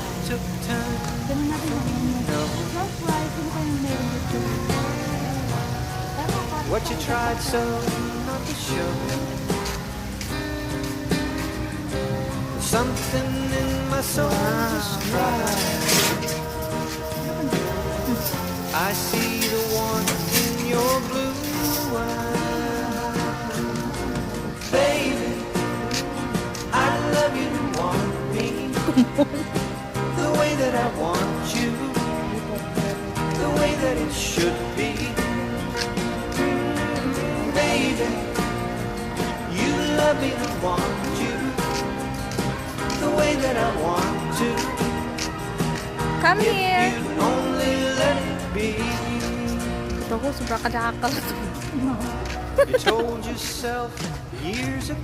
it took time. Ganun natin No, Surprise! Sino kayong meron dito? what you tried so not to show. Something in my soul just cried. I see the one in your blue eyes. Baby, I love you and want me the way that I want you, the way that it should be. Baby, you love me and want you the way that I want to. Come If here. you only let it be. Ito ko, sobrang kadakal. You told yourself years ago.